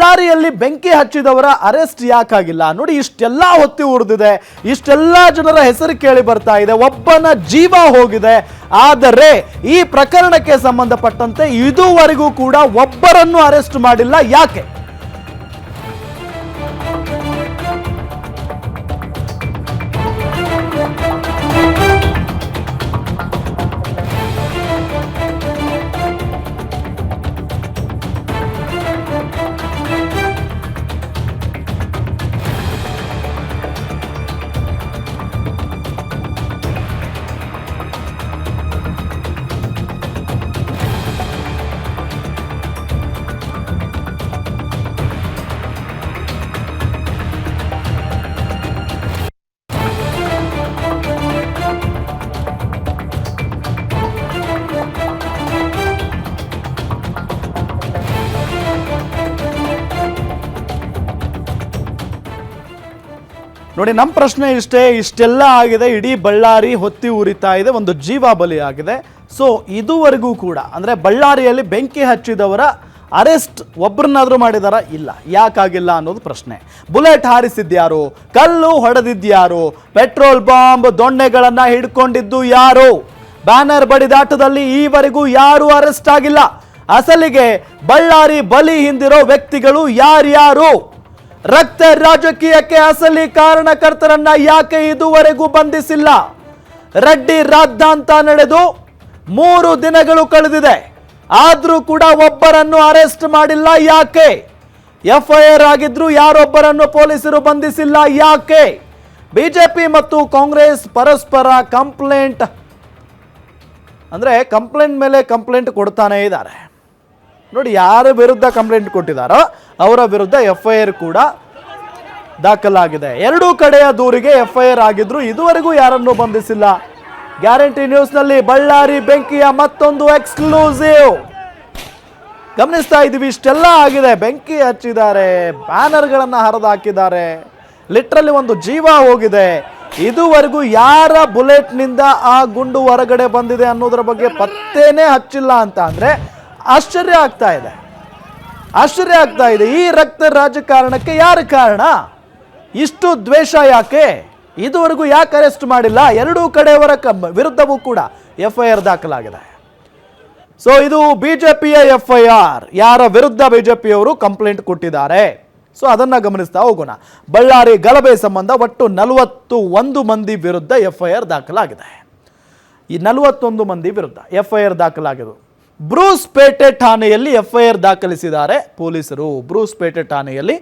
ಬಳ್ಳಾರಿಯಲ್ಲಿ ಬೆಂಕಿ ಹಚ್ಚಿದವರ ಅರೆಸ್ಟ್ ಯಾಕಾಗಿಲ್ಲ ನೋಡಿ. ಇಷ್ಟೆಲ್ಲ ಹೊತ್ತಿ ಉರಿದಿದೆ, ಇಷ್ಟೆಲ್ಲ ಜನರ ಹೆಸರು ಕೇಳಿ ಬರ್ತಾ ಇದೆ, ಒಬ್ಬನ ಜೀವ ಹೋಗಿದೆ. ಆದರೆ ಈ ಪ್ರಕರಣಕ್ಕೆ ಸಂಬಂಧಪಟ್ಟಂತೆ ಇದುವರೆಗೂ ಕೂಡ ಒಬ್ಬರನ್ನು ಅರೆಸ್ಟ್ ಮಾಡಿಲ್ಲ. ಯಾಕೆ? ನೋಡಿ, ನಮ್ಮ ಪ್ರಶ್ನೆ ಇಷ್ಟೇ. ಇಷ್ಟೆಲ್ಲ ಆಗಿದೆ, ಇಡೀ ಬಳ್ಳಾರಿ ಹೊತ್ತಿ ಉರಿತಾ ಇದೆ, ಒಂದು ಜೀವ ಬಲಿ ಆಗಿದೆ. ಸೊ ಇದುವರೆಗೂ ಕೂಡ ಅಂದರೆ ಬಳ್ಳಾರಿಯಲ್ಲಿ ಬೆಂಕಿ ಹಚ್ಚಿದವರ ಅರೆಸ್ಟ್ ಒಬ್ಬರನ್ನಾದರೂ ಮಾಡಿದಾರ? ಇಲ್ಲ. ಯಾಕಾಗಿಲ್ಲ ಅನ್ನೋದು ಪ್ರಶ್ನೆ. ಬುಲೆಟ್ ಹಾರಿಸಿದ್ಯಾರು? ಕಲ್ಲು ಹೊಡೆದಿದ್ಯಾರು? ಪೆಟ್ರೋಲ್ ಬಾಂಬ್ ದೊಣ್ಣೆಗಳನ್ನು ಹಿಡ್ಕೊಂಡಿದ್ದು ಯಾರು? ಬ್ಯಾನರ್ ಬಡಿದಾಟದಲ್ಲಿ ಈವರೆಗೂ ಯಾರು ಅರೆಸ್ಟ್ ಆಗಿಲ್ಲ. ಅಸಲಿಗೆ ಬಳ್ಳಾರಿ ಬಲಿ ಹಿಂದಿರೋ ವ್ಯಕ್ತಿಗಳು ಯಾರ್ಯಾರು? ರಕ್ತ ರಾಜಕೀಯಕ್ಕೆ ಅಸಲಿ ಕಾರಣಕರ್ತರನ್ನ ಯಾಕೆ ಇದುವರೆಗೂ ಬಂಧಿಸಿಲ್ಲ? ರೆಡ್ಡಿ ರಾದ್ದಾಂತ ನಡೆದು 3 ದಿನಗಳು ಕಳೆದಿದೆ, ಆದ್ರೂ ಕೂಡ ಒಬ್ಬರನ್ನು ಅರೆಸ್ಟ್ ಮಾಡಿಲ್ಲ. ಯಾಕೆ? ಎಫ್ಐಆರ್ ಆಗಿದ್ರು ಯಾರೊಬ್ಬರನ್ನು ಪೊಲೀಸರು ಬಂಧಿಸಿಲ್ಲ. ಯಾಕೆ? ಬಿಜೆಪಿ ಮತ್ತು ಕಾಂಗ್ರೆಸ್ ಪರಸ್ಪರ ಕಂಪ್ಲೇಂಟ್ ಮೇಲೆ ಕಂಪ್ಲೇಂಟ್ ಕೊಡ್ತಾನೆ ಇದ್ದಾರೆ. ನೋಡಿ, ಯಾರ ವಿರುದ್ಧ ಕಂಪ್ಲೇಂಟ್ ಕೊಟ್ಟಿದ್ದಾರೋ ಅವರ ವಿರುದ್ಧ ಎಫ್ಐಆರ್ ಕೂಡ ದಾಖಲಾಗಿದೆ. ಎರಡೂ ಕಡೆಯ ದೂರಿಗೆ ಎಫ್ಐಆರ್ ಆಗಿದ್ರು ಇದುವರೆಗೂ ಯಾರನ್ನೂ ಬಂಧಿಸಿಲ್ಲ. ಗ್ಯಾರಂಟಿ ನ್ಯೂಸ್ನಲ್ಲಿ ಬಳ್ಳಾರಿ ಬೆಂಕಿಯ ಮತ್ತೊಂದು ಎಕ್ಸ್ಕ್ಲೂಸಿವ್ ಗಮನಿಸ್ತಾ ಇದ್ದೀವಿ. ಇಷ್ಟೆಲ್ಲ ಆಗಿದೆ, ಬೆಂಕಿ ಹಚ್ಚಿದ್ದಾರೆ, ಬ್ಯಾನರ್ಗಳನ್ನು ಹರಿದು ಹಾಕಿದ್ದಾರೆ, ಲಿಟ್ರಲಿ ಒಂದು ಜೀವ ಹೋಗಿದೆ. ಇದುವರೆಗೂ ಯಾರ ಬುಲೆಟ್ನಿಂದ ಆ ಗುಂಡು ಹೊರಗಡೆ ಬಂದಿದೆ ಅನ್ನೋದ್ರ ಬಗ್ಗೆ ಪತ್ತೇನೇ ಹಚ್ಚಿಲ್ಲ ಅಂತ ಅಂದರೆ ಆಶ್ಚರ್ಯ ಆಗ್ತಾ ಇದೆ. ಈ ರಕ್ತ ರಾಜಕಾರಣಕ್ಕೆ ಯಾರು ಕಾರಣ? ಇಷ್ಟು ದ್ವೇಷ ಯಾಕೆ? ಇದುವರೆಗೂ ಯಾಕೆ ಅರೆಸ್ಟ್ ಮಾಡಿಲ್ಲ? ಎರಡೂ ಕಡೆಯವರ ವಿರುದ್ಧವೂ ಕೂಡ ಎಫ್ಐಆರ್ ದಾಖಲಾಗಿದೆ. ಸೊ ಇದು ಬಿಜೆಪಿಯ ಎಫ್ಐಆರ್. ಯಾರ ವಿರುದ್ಧ ಬಿಜೆಪಿಯವರು ಕಂಪ್ಲೇಂಟ್ ಕೊಟ್ಟಿದ್ದಾರೆ, ಸೊ ಅದನ್ನ ಗಮನಿಸ್ತಾ ಹೋಗೋಣ. ಬಳ್ಳಾರಿ ಗಲಭೆ ಸಂಬಂಧ ಒಟ್ಟು 41 ಮಂದಿ ವಿರುದ್ಧ ಎಫ್ಐಆರ್ ದಾಖಲಾಗಿದೆ. ಈ 41 ಮಂದಿ ವಿರುದ್ಧ ಎಫ್ಐಆರ್ ದಾಖಲಾಗಿದೆ. ಬ್ರೂಸ್ಪೇಟೆ ಠಾಣೆಯಲ್ಲಿ ಎಫ್ಐಆರ್ ದಾಖಲಿಸಿದ್ದಾರೆ ಪೊಲೀಸರು. ಬ್ರೂಸ್ಪೇಟೆ ಠಾಣೆಯಲ್ಲಿ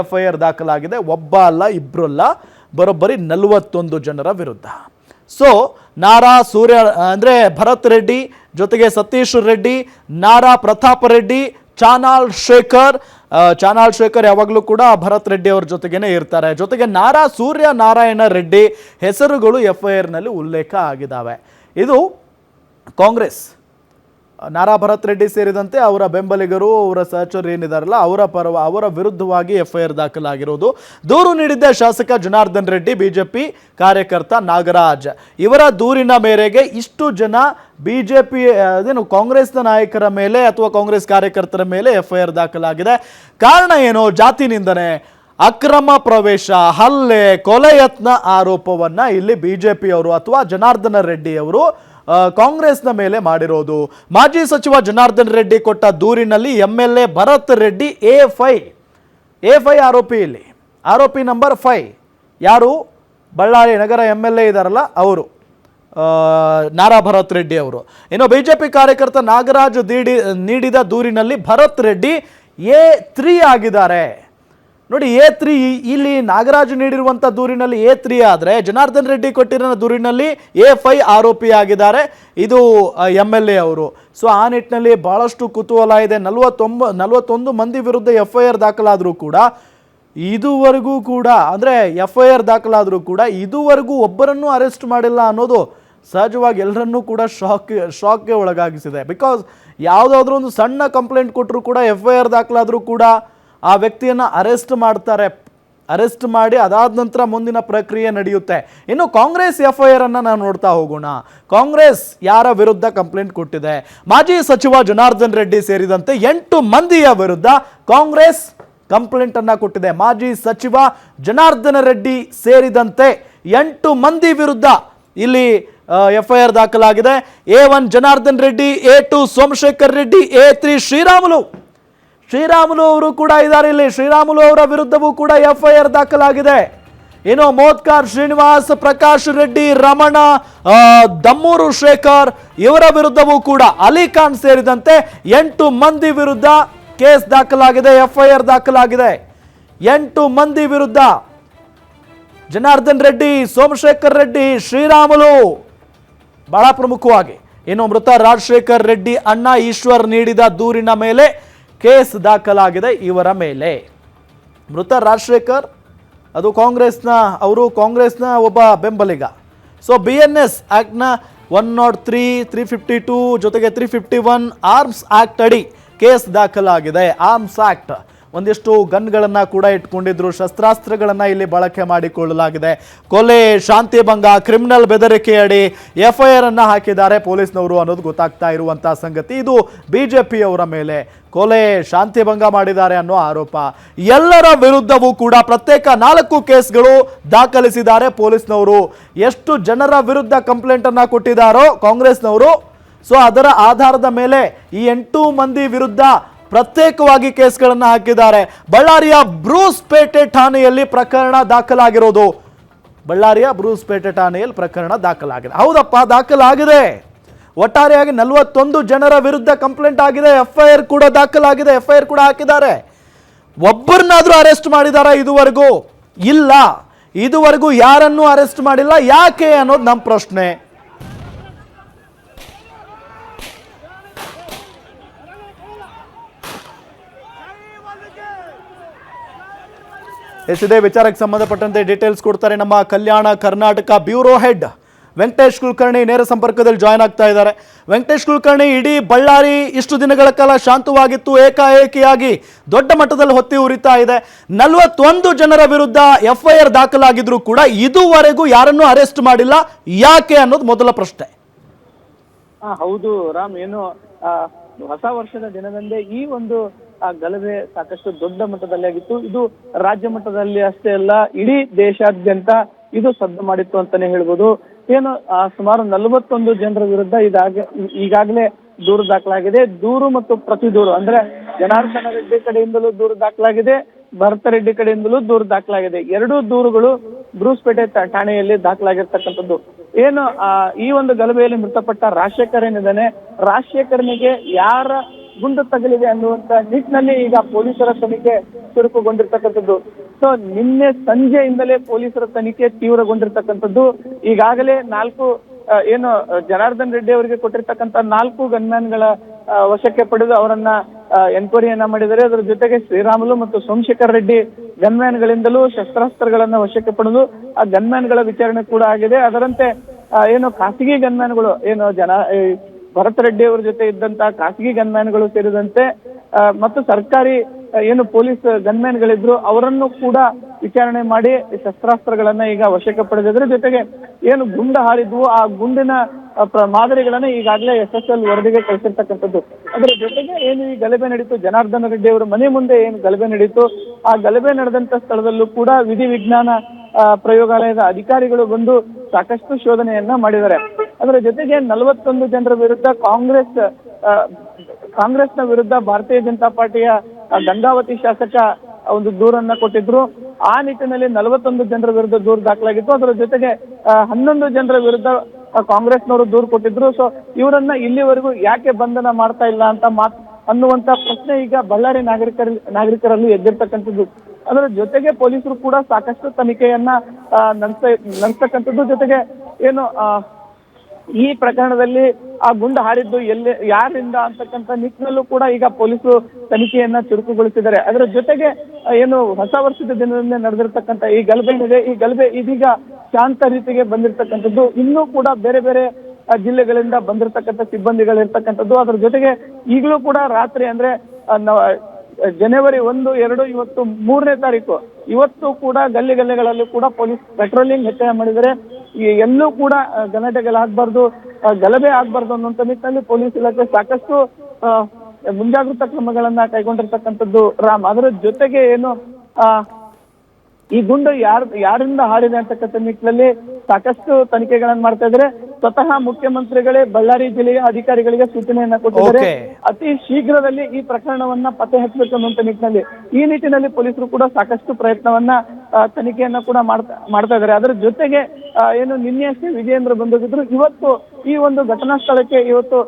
ಎಫ್ಐಆರ್ ದಾಖಲಾಗಿದೆ. ಒಬ್ಬ ಅಲ್ಲ, ಇಬ್ಬರು ಅಲ್ಲ, ಬರೋಬ್ಬರಿ 41 ಜನರ ವಿರುದ್ಧ. ಸೊ ನಾರಾ ಸೂರ್ಯ ಅಂದರೆ ಭರತ್ ರೆಡ್ಡಿ ಜೊತೆಗೆ ಸತೀಶ್ ರೆಡ್ಡಿ, ನಾರಾ ಪ್ರತಾಪ್ ರೆಡ್ಡಿ, ಚಾನಾಳ್ ಶೇಖರ್ ಯಾವಾಗಲೂ ಕೂಡ ಭರತ್ ರೆಡ್ಡಿ ಅವ್ರ ಜೊತೆಗೇನೆ ಇರ್ತಾರೆ. ಜೊತೆಗೆ ನಾರಾ ಸೂರ್ಯ ನಾರಾಯಣ ರೆಡ್ಡಿ ಹೆಸರುಗಳು ಎಫ್ಐಆರ್ನಲ್ಲಿ ಉಲ್ಲೇಖ ಆಗಿದ್ದಾವೆ. ಇದು ಕಾಂಗ್ರೆಸ್, ನಾರಾ ಭರತ್ ರೆಡ್ಡಿ ಸೇರಿದಂತೆ ಅವರ ಬೆಂಬಲಿಗರು, ಅವರ ಸಹಚರು ಏನಿದಾರಲ್ಲ ಅವರ ವಿರುದ್ಧವಾಗಿ ಎಫ್ಐಆರ್ ದಾಖಲಾಗಿರುವುದು. ದೂರು ನೀಡಿದ್ದ ಶಾಸಕ ಜನಾರ್ದನ್ ರೆಡ್ಡಿ, ಬಿಜೆಪಿ ಕಾರ್ಯಕರ್ತ ನಾಗರಾಜ್ ಇವರ ದೂರಿನ ಮೇರೆಗೆ ಇಷ್ಟು ಜನ ಬಿಜೆಪಿ ಕಾಂಗ್ರೆಸ್ನ ನಾಯಕರ ಮೇಲೆ ಅಥವಾ ಕಾಂಗ್ರೆಸ್ ಕಾರ್ಯಕರ್ತರ ಮೇಲೆ ಎಫ್ಐಆರ್ ದಾಖಲಾಗಿದೆ. ಕಾರಣ ಏನು? ಜಾತಿ ನಿಂದನೆ, ಅಕ್ರಮ ಪ್ರವೇಶ, ಹಲ್ಲೆ, ಕೊಲೆ ಯತ್ನ ಆರೋಪವನ್ನ ಇಲ್ಲಿ ಬಿಜೆಪಿಯವರು ಅಥವಾ ಜನಾರ್ದನ ರೆಡ್ಡಿ ಅವರು ಕಾಂಗ್ರೆಸ್ನ ಮೇಲೆ ಮಾಡಿರೋದು. ಮಾಜಿ ಸಚಿವ ಜನಾರ್ದನ್ ರೆಡ್ಡಿ ಕೊಟ್ಟ ದೂರಿನಲ್ಲಿ ಎಂಎಲ್ಎ ಭರತ್ ರೆಡ್ಡಿ ಎ5 ಆರೋಪಿ. ಇಲ್ಲಿ ಆರೋಪಿ ನಂಬರ್ 5 ಯಾರು? ಬಳ್ಳಾರಿ ನಗರ ಎಂಎಲ್ಎ ಇದಾರಲ್ಲ ಅವರು, ನಾರಾ ಭರತ್ ರೆಡ್ಡಿ ಅವರು. ಇನ್ನು ಬಿಜೆಪಿ ಕಾರ್ಯಕರ್ತ ನಾಗರಾಜ್ ನೀಡಿದ ದೂರಿನಲ್ಲಿ ಭರತ್ ರೆಡ್ಡಿ A3 ಆಗಿದ್ದಾರೆ. ನೋಡಿ, A3 ಇಲ್ಲಿ ನಾಗರಾಜ್ ನೀಡಿರುವಂಥ ದೂರಿನಲ್ಲಿ A3 ಆದರೆ ಜನಾರ್ದನ್ ರೆಡ್ಡಿ ಕೊಟ್ಟಿರೋ ದೂರಿನಲ್ಲಿ A5 ಆರೋಪಿ ಆಗಿದ್ದಾರೆ. ಇದು MLA ಅವರು. ಸೊ ಆ ನಿಟ್ಟಿನಲ್ಲಿ ಬಹಳಷ್ಟು ಕುತೂಹಲ ಇದೆ. 41 ಮಂದಿ ವಿರುದ್ಧ ಎಫ್ಐಆರ್ ದಾಖಲಾದರೂ ಕೂಡ ಇದುವರೆಗೂ ಕೂಡ ಅಂದರೆ ಎಫ್ಐಆರ್ ದಾಖಲಾದರೂ ಕೂಡ ಇದುವರೆಗೂ ಒಬ್ಬರನ್ನೂ ಅರೆಸ್ಟ್ ಮಾಡಿಲ್ಲ ಅನ್ನೋದು ಸಹಜವಾಗಿ ಎಲ್ಲರನ್ನೂ ಕೂಡ ಶಾಕ್ಗೆ ಒಳಗಾಗಿಸಿದೆ. ಬಿಕಾಸ್ ಯಾವುದಾದ್ರೂ ಒಂದು ಸಣ್ಣ ಕಂಪ್ಲೇಂಟ್ ಕೊಟ್ಟರು ಕೂಡ ಎಫ್ಐಆರ್ ದಾಖಲಾದರೂ ಕೂಡ ಆ ವ್ಯಕ್ತಿಯನ್ನು ಅರೆಸ್ಟ್ ಮಾಡ್ತಾರೆ. ಅರೆಸ್ಟ್ ಮಾಡಿ ಅದಾದ ನಂತರ ಮುಂದಿನ ಪ್ರಕ್ರಿಯೆ ನಡೆಯುತ್ತೆ. ಇನ್ನು ಕಾಂಗ್ರೆಸ್ ಎಫ್ಐಆರ್ ಅನ್ನು ನಾವು ನೋಡ್ತಾ ಹೋಗೋಣ. ಕಾಂಗ್ರೆಸ್ ಯಾರ ವಿರುದ್ಧ ಕಂಪ್ಲೇಂಟ್ ಕೊಟ್ಟಿದೆ? ಮಾಜಿ ಸಚಿವ ಜನಾರ್ದನ್ ರೆಡ್ಡಿ ಸೇರಿದಂತೆ 8 ಮಂದಿಯ ವಿರುದ್ಧ ಕಾಂಗ್ರೆಸ್ ಕಂಪ್ಲೇಂಟ್ ಅನ್ನ ಕೊಟ್ಟಿದೆ. ಮಾಜಿ ಸಚಿವ ಜನಾರ್ದನ ರೆಡ್ಡಿ ಸೇರಿದಂತೆ 8 ಮಂದಿ ವಿರುದ್ಧ ಇಲ್ಲಿ FIR ದಾಖಲಾಗಿದೆ. A1 Janardhan Reddy, A2 Somashekar Reddy, A3 Sriramulu ಅವರು ಕೂಡ ಇದ್ದಾರೆ. ಇಲ್ಲಿ ಶ್ರೀರಾಮುಲು ಅವರ ವಿರುದ್ಧವೂ ಕೂಡ FIR ದಾಖಲಾಗಿದೆ. ಇನ್ನು ಮೋತ್ಕಾರ್ ಶ್ರೀನಿವಾಸ್, ಪ್ರಕಾಶ್ ರೆಡ್ಡಿ, ರಮಣ, ದಮ್ಮೂರು ಶೇಖರ್ ಇವರ ವಿರುದ್ಧವೂ ಕೂಡ ಅಲಿ ಖಾನ್ ಸೇರಿದಂತೆ 8 ಮಂದಿ ವಿರುದ್ಧ ಕೇಸ್ ದಾಖಲಾಗಿದೆ, FIR ದಾಖಲಾಗಿದೆ. 8 ಮಂದಿ ವಿರುದ್ಧ ಜನಾರ್ದನ್ ರೆಡ್ಡಿ, ಸೋಮಶೇಖರ್ ರೆಡ್ಡಿ, ಶ್ರೀರಾಮುಲು ಬಹಳ ಪ್ರಮುಖವಾಗಿ. ಇನ್ನು ಮೃತ ರಾಜಶೇಖರ್ ರೆಡ್ಡಿ ಅಣ್ಣ ಈಶ್ವರ್ ನೀಡಿದ ದೂರಿನ ಮೇಲೆ ಕೇಸ್ ದಾಖಲಾಗಿದೆ ಇವರ ಮೇಲೆ. ಮೃತ ರಾಜಶೇಖರ್ ಅದು ಕಾಂಗ್ರೆಸ್ನ ಒಬ್ಬ ಬೆಂಬಲಿಗ. ಸೊ BNS ಆ್ಯಕ್ಟ್ನ 103, 352 ಜೊತೆಗೆ 351 ಆರ್ಮ್ಸ್ ಆ್ಯಕ್ಟ್ ಅಡಿ ಕೇಸ್ ದಾಖಲಾಗಿದೆ. ಆರ್ಮ್ಸ್ ಆ್ಯಕ್ಟ್ ಒಂದಿಷ್ಟು ಗನ್ಗಳನ್ನು ಕೂಡ ಇಟ್ಕೊಂಡಿದ್ರು, ಶಸ್ತ್ರಾಸ್ತ್ರಗಳನ್ನು ಇಲ್ಲಿ ಬಳಕೆ ಮಾಡಿಕೊಳ್ಳಲಾಗಿದೆ. ಕೊಲೆ, ಶಾಂತಿ ಭಂಗ, ಕ್ರಿಮಿನಲ್ ಬೆದರಿಕೆ ಅಡಿ FIR ಅನ್ನು ಹಾಕಿದ್ದಾರೆ ಪೊಲೀಸ್ನವರು ಅನ್ನೋದು ಗೊತ್ತಾಗ್ತಾ ಇರುವಂಥ ಸಂಗತಿ. ಇದು BJPಯವರ ಮೇಲೆ ಕೊಲೆ, ಶಾಂತಿ ಭಂಗ ಮಾಡಿದ್ದಾರೆ ಅನ್ನೋ ಆರೋಪ. ಎಲ್ಲರ ವಿರುದ್ಧವೂ ಕೂಡ ಪ್ರತ್ಯೇಕ 4 ಕೇಸ್ಗಳು ದಾಖಲಿಸಿದ್ದಾರೆ ಪೊಲೀಸ್ನವರು. ಎಷ್ಟು ಜನರ ವಿರುದ್ಧ ಕಂಪ್ಲೇಂಟ್ ಅನ್ನ ಕೊಟ್ಟಿದ್ದಾರೋ ಕಾಂಗ್ರೆಸ್ನವರು, ಸೊ ಅದರ ಆಧಾರದ ಮೇಲೆ ಈ 8 ಮಂದಿ ವಿರುದ್ಧ ಪ್ರತ್ಯೇಕವಾಗಿ ಕೇಸ್ಗಳನ್ನು ಹಾಕಿದ್ದಾರೆ. ಬಳ್ಳಾರಿಯ ಬ್ರೂಸ್ಪೇಟೆ ಠಾಣೆಯಲ್ಲಿ ಪ್ರಕರಣ ದಾಖಲಾಗಿರೋದು. ಬಳ್ಳಾರಿಯ ಬ್ರೂಸ್ಪೇಟೆ ಠಾಣೆಯಲ್ಲಿ ಪ್ರಕರಣ ದಾಖಲಾಗಿದೆ. ಹೌದಪ್ಪ, ದಾಖಲಾಗಿದೆ. ಒಟ್ಟಾರೆಯಾಗಿ 41 ಜನರ ವಿರುದ್ಧ ಕಂಪ್ಲೇಂಟ್ ಆಗಿದೆ. FIR ಕೂಡ ದಾಖಲಾಗಿದೆ, FIR ಕೂಡ ಹಾಕಿದ್ದಾರೆ. ಒಬ್ಬರನ್ನಾದ್ರೂ ಅರೆಸ್ಟ್ ಮಾಡಿದಾರ ಇದುವರೆಗೂ? ಇಲ್ಲ, ಇದುವರೆಗೂ ಯಾರನ್ನೂ ಅರೆಸ್ಟ್ ಮಾಡಿಲ್ಲ. ಯಾಕೆ ಅನ್ನೋದು ನಮ್ಮ ಪ್ರಶ್ನೆ. ಇದೇ ವಿಚಾರಕ್ಕೆ ಸಂಬಂಧಪಟ್ಟಂತೆ ಡೀಟೇಲ್ಸ್ ಕೊಡ್ತಾರೆ ನಮ್ಮ ಕಲ್ಯಾಣ ಕರ್ನಾಟಕ ಬ್ಯೂರೋ ಹೆಡ್ ವೆಂಕಟೇಶ್ ಕುಲಕರ್ಣಿ. ನೇರ ಸಂಪರ್ಕದಲ್ಲಿ ಜಾಯ್ನ್ ಆಗ್ತಾ ಇದ್ದಾರೆ. ವೆಂಕಟೇಶ್ ಕುಲಕರ್ಣಿ, ಇಡೀ ಬಳ್ಳಾರಿ ಇಷ್ಟು ದಿನಗಳ ಕಾಲ ಶಾಂತವಾಗಿತ್ತು, ಏಕಾಏಕಿಯಾಗಿ ದೊಡ್ಡ ಮಟ್ಟದಲ್ಲಿ ಹೊತ್ತಿ ಉರಿತಾ ಇದೆ. 41 ಜನರ ವಿರುದ್ಧ FIR ದಾಖಲಾಗಿದ್ರು ಕೂಡ ಇದುವರೆಗೂ ಯಾರನ್ನೂ ಅರೆಸ್ಟ್ ಮಾಡಿಲ್ಲ. ಯಾಕೆ ಅನ್ನೋದು ಮೊದಲ ಪ್ರಶ್ನೆ. ಹೌದು ರಾಮ್, ಏನು ಹೊಸ ವರ್ಷದ ದಿನದಂದೇ ಈ ಒಂದು ಗಲಭೆ ಸಾಕಷ್ಟು ದೊಡ್ಡ ಮಟ್ಟದಲ್ಲಿ ಆಗಿತ್ತು. ಇದು ರಾಜ್ಯ ಮಟ್ಟದಲ್ಲಿ ಅಷ್ಟೇ ಅಲ್ಲ, ಇಡೀ ದೇಶಾದ್ಯಂತ ಇದು ಸದ್ದು ಮಾಡಿತ್ತು ಅಂತಾನೆ ಹೇಳ್ಬೋದು. ಏನು ಸುಮಾರು 41 ಜನರ ವಿರುದ್ಧ ಈಗಾಗಲೇ ದೂರು ದಾಖಲಾಗಿದೆ. ದೂರು ಮತ್ತು ಪ್ರತಿ ದೂರು ಅಂದ್ರೆ ಜನಾರ್ದನ ರೆಡ್ಡಿ ಕಡೆಯಿಂದಲೂ ದೂರು ದಾಖಲಾಗಿದೆ, ಭರತ ರೆಡ್ಡಿ ಕಡೆಯಿಂದಲೂ ದೂರು ದಾಖಲಾಗಿದೆ. 2 ದೂರುಗಳು ಬ್ರೂಸ್ಪೇಟೆ ಠಾಣೆಯಲ್ಲಿ ದಾಖಲಾಗಿರ್ತಕ್ಕಂಥದ್ದು. ಏನು ಈ ಒಂದು ಗಲಭೆಯಲ್ಲಿ ಮೃತಪಟ್ಟ ರಾಜಶೇಖರ್ ಏನಿದ್ದಾನೆ, ರಾಜಶೇಖರ್ನಿಗೆ ಯಾರ ಗುಂಡು ತಗಲಿದೆ ಅನ್ನುವಂತ ನಿಟ್ಟಿನಲ್ಲಿ ಈಗ ಪೊಲೀಸರ ತನಿಖೆ ಚುರುಕುಗೊಂಡಿರ್ತಕ್ಕಂಥದ್ದು. ಸೊ ನಿನ್ನೆ ಸಂಜೆಯಿಂದಲೇ ಪೊಲೀಸರ ತನಿಖೆ ತೀವ್ರಗೊಂಡಿರ್ತಕ್ಕಂಥದ್ದು. ಈಗಾಗಲೇ 4 ಏನು ಜನಾರ್ದನ್ ರೆಡ್ಡಿ ಅವರಿಗೆ ಕೊಟ್ಟಿರ್ತಕ್ಕಂಥ 4 ಗನ್ಮ್ಯಾನ್ಗಳ ವಶಕ್ಕೆ ಪಡೆದು ಅವರನ್ನ ಎನ್ಕ್ವೈರಿಯನ್ನ ಮಾಡಿದ್ದಾರೆ. ಅದರ ಜೊತೆಗೆ ಶ್ರೀರಾಮುಲು ಮತ್ತು ಸೋಮಶೇಖರ್ ರೆಡ್ಡಿ ಗನ್ಮ್ಯಾನ್ಗಳಿಂದಲೂ ಶಸ್ತ್ರಾಸ್ತ್ರಗಳನ್ನ ವಶಕ್ಕೆ ಪಡೆದು ಆ ಗನ್ಮ್ಯಾನ್ಗಳ ವಿಚಾರಣೆ ಕೂಡ ಆಗಿದೆ. ಅದರಂತೆ ಏನು ಖಾಸಗಿ ಗನ್ಮ್ಯಾನ್ಗಳು ಏನು ಭರತ್ ರೆಡ್ಡಿ ಅವರ ಜೊತೆ ಇದ್ದಂತ ಖಾಸಗಿ ಗನ್ಮ್ಯಾನ್ಗಳು ಸೇರಿದಂತೆ ಮತ್ತು ಸರ್ಕಾರಿ ಏನು ಪೊಲೀಸ್ ಗನ್ಮ್ಯಾನ್ಗಳಿದ್ರು ಅವರನ್ನು ಕೂಡ ವಿಚಾರಣೆ ಮಾಡಿ ಶಸ್ತ್ರಾಸ್ತ್ರಗಳನ್ನ ಈಗ ವಶಕ್ಕೆ ಪಡೆದಿದ್ರೆ. ಜೊತೆಗೆ ಏನು ಗುಂಡು ಹಾರಿದ್ವು ಆ ಗುಂಡಿನ ಮಾದರಿಗಳನ್ನ ಈಗಾಗಲೇ SSL ವರದಿಗೆ ಕಳಿಸಿರ್ತಕ್ಕಂಥದ್ದು. ಅದರ ಜೊತೆಗೆ ಏನು ಈ ಗಲಭೆ ನಡೀತು, ಜನಾರ್ದನ ರೆಡ್ಡಿ ಅವರ ಮನೆ ಮುಂದೆ ಏನು ಗಲಭೆ ನಡೀತು, ಆ ಗಲಭೆ ನಡೆದಂತ ಸ್ಥಳದಲ್ಲೂ ಕೂಡ ವಿಧಿ ವಿಜ್ಞಾನ ಪ್ರಯೋಗಾಲಯದ ಅಧಿಕಾರಿಗಳು ಬಂದು ಸಾಕಷ್ಟು ಶೋಧನೆಯನ್ನ ಮಾಡಿದ್ದಾರೆ. ಅದರ ಜೊತೆಗೆ 41 ಜನರ ವಿರುದ್ಧ ಕಾಂಗ್ರೆಸ್ನ ವಿರುದ್ಧ ಭಾರತೀಯ ಜನತಾ ಪಾರ್ಟಿಯ ಗಂಗಾವತಿ ಶಾಸಕ ಒಂದು ದೂರನ್ನ ಕೊಟ್ಟಿದ್ರು. ಆ ನಿಟ್ಟಿನಲ್ಲಿ 41 ಜನರ ವಿರುದ್ಧ ದೂರು ದಾಖಲಾಗಿತ್ತು. ಅದರ ಜೊತೆಗೆ 11 ಜನರ ವಿರುದ್ಧ ಕಾಂಗ್ರೆಸ್ನವರು ದೂರು ಕೊಟ್ಟಿದ್ರು. ಸೊ ಇವರನ್ನ ಇಲ್ಲಿವರೆಗೂ ಯಾಕೆ ಬಂಧನ ಮಾಡ್ತಾ ಇಲ್ಲ ಅಂತ ಅನ್ನುವಂತ ಪ್ರಶ್ನೆ ಈಗ ಬಳ್ಳಾರಿ ನಾಗರಿಕರಲ್ಲಿ ಎದ್ದಿರ್ತಕ್ಕಂಥದ್ದು. ಅದರ ಜೊತೆಗೆ ಪೊಲೀಸರು ಕೂಡ ಸಾಕಷ್ಟು ತನಿಖೆಯನ್ನ ನಡೆಸ್ತಕ್ಕಂಥದ್ದು. ಜೊತೆಗೆ ಏನು ಈ ಪ್ರಕರಣದಲ್ಲಿ ಆ ಗುಂಡು ಹಾರಿದ್ದು ಯಾರಿಂದ ಅಂತಕ್ಕಂಥ ನಿಟ್ಟಿನಲ್ಲೂ ಕೂಡ ಈಗ ಪೊಲೀಸರು ತನಿಖೆಯನ್ನ ಚುರುಕುಗೊಳಿಸಿದ್ದಾರೆ. ಅದರ ಜೊತೆಗೆ ಏನು ಹೊಸ ವರ್ಷದ ದಿನದಿಂದ ನಡೆದಿರ್ತಕ್ಕಂಥ ಈ ಗಲಭೆ ಇದೆ, ಈ ಗಲಭೆ ಇದೀಗ ಶಾಂತ ರೀತಿಗೆ ಬಂದಿರತಕ್ಕಂಥದ್ದು. ಇನ್ನೂ ಕೂಡ ಬೇರೆ ಬೇರೆ ಜಿಲ್ಲೆಗಳಿಂದ ಬಂದಿರತಕ್ಕಂಥ ಸಿಬ್ಬಂದಿಗಳಿರ್ತಕ್ಕಂಥದ್ದು. ಅದರ ಜೊತೆಗೆ ಈಗಲೂ ಕೂಡ ರಾತ್ರಿ ಅಂದ್ರೆ ಜನವರಿ 1, 2 ಇವತ್ತು 3ನೇ ತಾರೀಕು ಇವತ್ತು ಕೂಡ ಗಲ್ಲಿಗಳಲ್ಲಿ ಕೂಡ ಪೊಲೀಸ್ ಪೆಟ್ರೋಲಿಂಗ್ ಹೆಚ್ಚಳ ಮಾಡಿದರೆ. ಎಲ್ಲೂ ಕೂಡ ಗಲಾಟೆಗಳಾಗಬಾರ್ದು, ಗಲಭೆ ಆಗ್ಬಾರ್ದು ಅನ್ನುವಂಥ ನಿಟ್ಟಿನಲ್ಲಿ ಪೊಲೀಸ್ ಇಲಾಖೆ ಸಾಕಷ್ಟು ಮುಂಜಾಗ್ರತಾ ಕ್ರಮಗಳನ್ನ ಕೈಗೊಂಡಿರ್ತಕ್ಕಂಥದ್ದು ರಾಮ್. ಅದರ ಜೊತೆಗೆ ಏನು ಈ ಗುಂಡು ಯಾರಿಂದ ಹಾರಿದೆ ಅಂತಕ್ಕಂಥ ನಿಟ್ಟಿನಲ್ಲಿ ಸಾಕಷ್ಟು ತನಿಖೆಗಳನ್ನ ಮಾಡ್ತಾ ಇದ್ದಾರೆ. ಸ್ವತಃ ಮುಖ್ಯಮಂತ್ರಿಗಳೇ ಬಳ್ಳಾರಿ ಜಿಲ್ಲೆಯ ಅಧಿಕಾರಿಗಳಿಗೆ ಸೂಚನೆಯನ್ನ ಕೊಟ್ಟಿದ್ದಾರೆ. Okay. ಅತಿ ಶೀಘ್ರದಲ್ಲಿ ಈ ಪ್ರಕರಣವನ್ನ ಪತ್ತೆ ಹಚ್ಚಬೇಕು ಅನ್ನುವಂತ ನಿಟ್ಟಿನಲ್ಲಿ ಈ ನಿಟ್ಟಿನಲ್ಲಿ ಪೊಲೀಸರು ಕೂಡ ಸಾಕಷ್ಟು ಪ್ರಯತ್ನವನ್ನ ತನಿಖೆಯನ್ನ ಕೂಡ ಮಾಡ್ತಾ ಇದ್ದಾರೆ. ಅದರ ಜೊತೆಗೆ ಏನು ನಿನ್ನೆಯಷ್ಟೇ ವಿಜಯೇಂದ್ರ ಬಂದೋಗಿದ್ರು. ಇವತ್ತು ಈ ಒಂದು ಘಟನಾ ಸ್ಥಳಕ್ಕೆ ಇವತ್ತು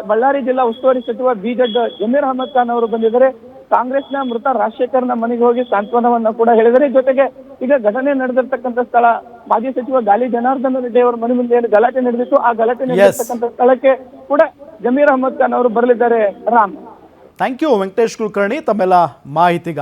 ಬಳ್ಳಾರಿ ಜಿಲ್ಲಾ ಉಸ್ತುವಾರಿ ಸಚಿವ ಬಿಜೆಡ್ ಜಮೀರ್ ಅಹಮದ್ ಖಾನ್ ಅವರು ಬಂದಿದ್ದಾರೆ. ಕಾಂಗ್ರೆಸ್ನ ಮೃತ ರಾಜಶೇಖರ್ನ ಮನೆಗೆ ಹೋಗಿ ಸಾಂತ್ವನವನ್ನ ಕೂಡ ಹೇಳಿದರೆ. ಜೊತೆಗೆ ಈಗ ಘಟನೆ ನಡೆದಿರ್ತಕ್ಕಂಥ ಸ್ಥಳ ಮಾಜಿ ಸಚಿವ ಗಾಲಿ ಜನಾರ್ದನ ರೆಡ್ಡಿ ಅವರ ಮನೆ ಮುಂದೆ ಏನು ಗಲಾಟೆ ನಡೆದಿತ್ತು ಆ ಗಲಾಟೆ ನಡೆದಿರ್ತಕ್ಕಂಥ ಸ್ಥಳಕ್ಕೆ ಕೂಡ ಜಮೀರ್ ಅಹಮದ್ ಖಾನ್ ಅವರು ಬರಲಿದ್ದಾರೆ ರಾಮ್. ಥ್ಯಾಂಕ್ ಯು ವೆಂಕಟೇಶ್ ಕುಲಕರ್ಣಿ ತಮ್ಮೆಲ್ಲ ಮಾಹಿತಿಗಾಗಿ.